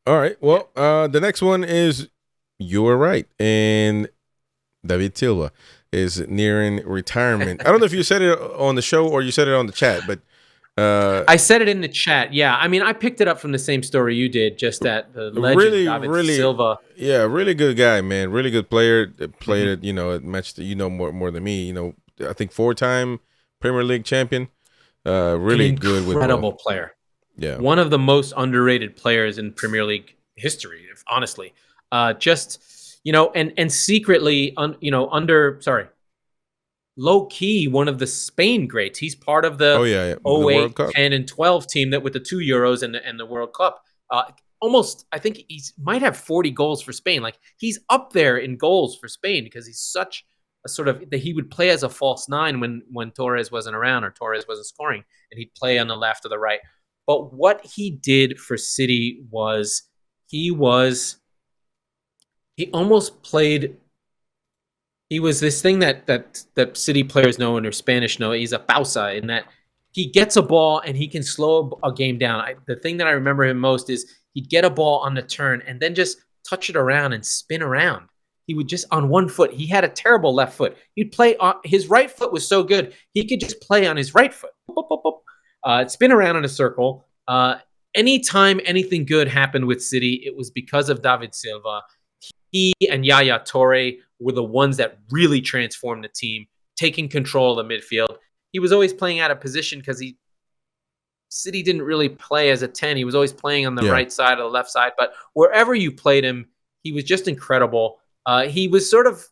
All right. Well, the next one is you were right, and David Silva is nearing retirement. I don't know if you said it on the show or you said it on the chat, but uh, I said it in the chat. Yeah, I mean, I picked it up from the same story you did, just that the legend really, David really, Silva. yeah, really good guy, man. Really good player. Played Mhm. it, at match that more than me. I think 4-time Premier League champion. An Really good with ball. incredible player. Yeah. One of the most underrated players in Premier League history, honestly. Just and secretly, under sorry, low key, one of the Spain greats. He's part of Oh the yeah, yeah. The World 08, Cup. 10, and 12 team that with the 2 Euros and the World Cup. Almost, I think he might have 40 goals for Spain. Like he's up there in goals for Spain because he's such a sort of that he would play as a false nine when Torres wasn't around or Torres wasn't scoring, and he'd play on the left or the right. But what he did for City was he was he almost played. He was this thing that City players know and or Spanish know. He's a pausa in that he gets a ball and he can slow a game down. The thing that I remember him most is he'd get a ball on the turn and then just touch it around and spin around. He would just on one foot. He had a terrible left foot. He'd play on his right foot was so good he could just play on his right foot. Spin around in a circle. Anytime anything good happened with City, it was because of David Silva. He and Yaya Toure were the ones that really transformed the team, taking control of the midfield. He was always playing out of position because City didn't really play as a 10. He was always playing on the Yeah. right side or the left side. But wherever you played him, he was just incredible. He was sort of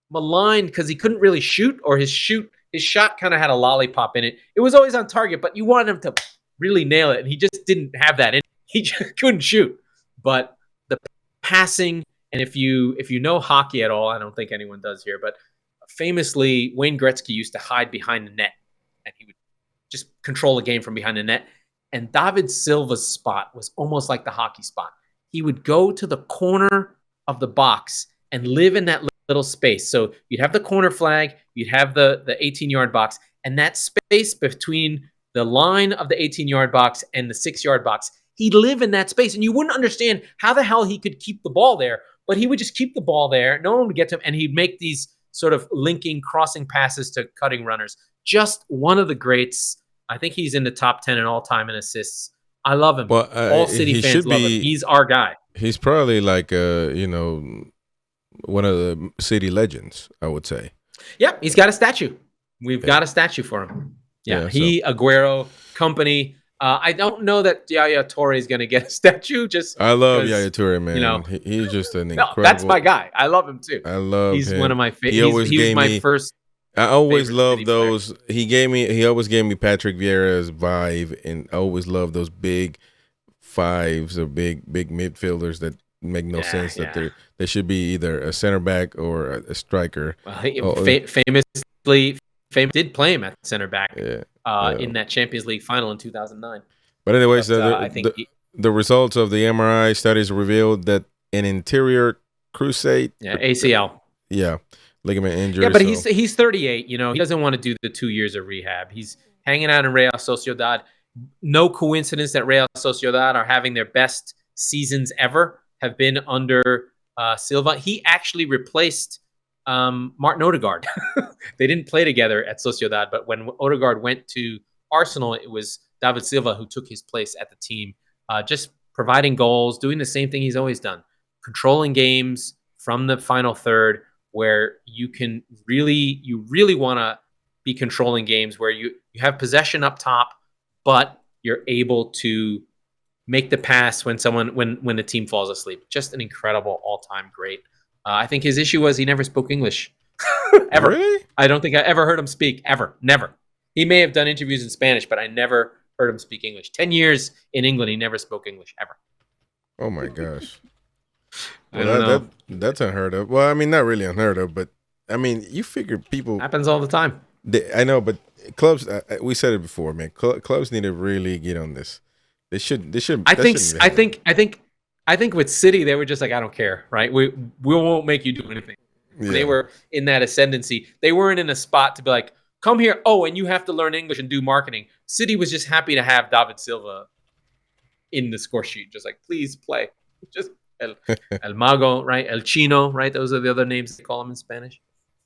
maligned because he couldn't really shoot, or his shot kind of had a lollipop in it. It was always on target, but you wanted him to really nail it, and he just didn't have that in. He just couldn't shoot. But the passing, and if you know hockey at all, I don't think anyone does here, but famously Wayne Gretzky used to hide behind the net, and he would just control the game from behind the net. And David Silva's spot was almost like the hockey spot. He would go to the corner of the box and live in that little space. So you'd have the corner flag, you'd have the 18-yard box, and that space between the line of the 18-yard box and the 6-yard box, he'd live in that space. And you wouldn't understand how the hell he could keep the ball there, but he would just keep the ball there. No one would get to him, and he'd make these sort of linking, crossing passes to cutting runners. Just one of the greats. I think he's in the top 10 in all time in assists. I love him. Well, All City he fans should love him. be. He's our guy. He's probably like one of the City legends, I would say. Yeah, he's got a statue. We've got a statue for him. Yeah, he, Aguero, company. I don't know that Yaya Toure is going to get a statue. Just I love Yaya Toure, man. He's just an incredible. That's my guy. I love him too. I love He's him. one of my favorites. He was my first. I always loved those. He always gave me Patrick Vieira's vibe, and I always loved those big fives or big midfielders that make no sense. That they should be either a center back or a striker. Well, famously did play him at center back in that Champions League final in 2009. But anyways, I think the results of the MRI studies revealed that an anterior cruciate, ACL, ligament injury. Yeah, but he's 38. He doesn't want to do the 2 years of rehab. He's hanging out in Real Sociedad. No coincidence that Real Sociedad are having their best seasons ever have been under Silva. He actually replaced Martin Odegaard. They didn't play together at Sociedad, but when Odegaard went to Arsenal, it was David Silva who took his place at the team, just providing goals, doing the same thing he's always done, controlling games from the final third, where you really want to be controlling games where you have possession up top, but you're able to make the pass when the team falls asleep. Just an incredible all-time great. I think his issue was he never spoke English. Ever. Really? I don't think I ever heard him speak, ever. Never. He may have done interviews in Spanish, but I never heard him speak English. 10 years in England, he never spoke English, ever. Oh, my gosh. I don't know. That's unheard of. Well, I mean, not really unheard of, but, I mean, you figure people... Happens all the time. I know, but clubs, we said it before, man. Clubs need to really get on this. They should. I think with City, they were just like, I don't care, right? We won't make you do anything. Yeah. They were in that ascendancy. They weren't in a spot to be like, come here. Oh, and you have to learn English and do marketing. City was just happy to have David Silva. in the score sheet, just like, please play. Just El Mago, right? El Chino, right? Those are the other names they call him in Spanish.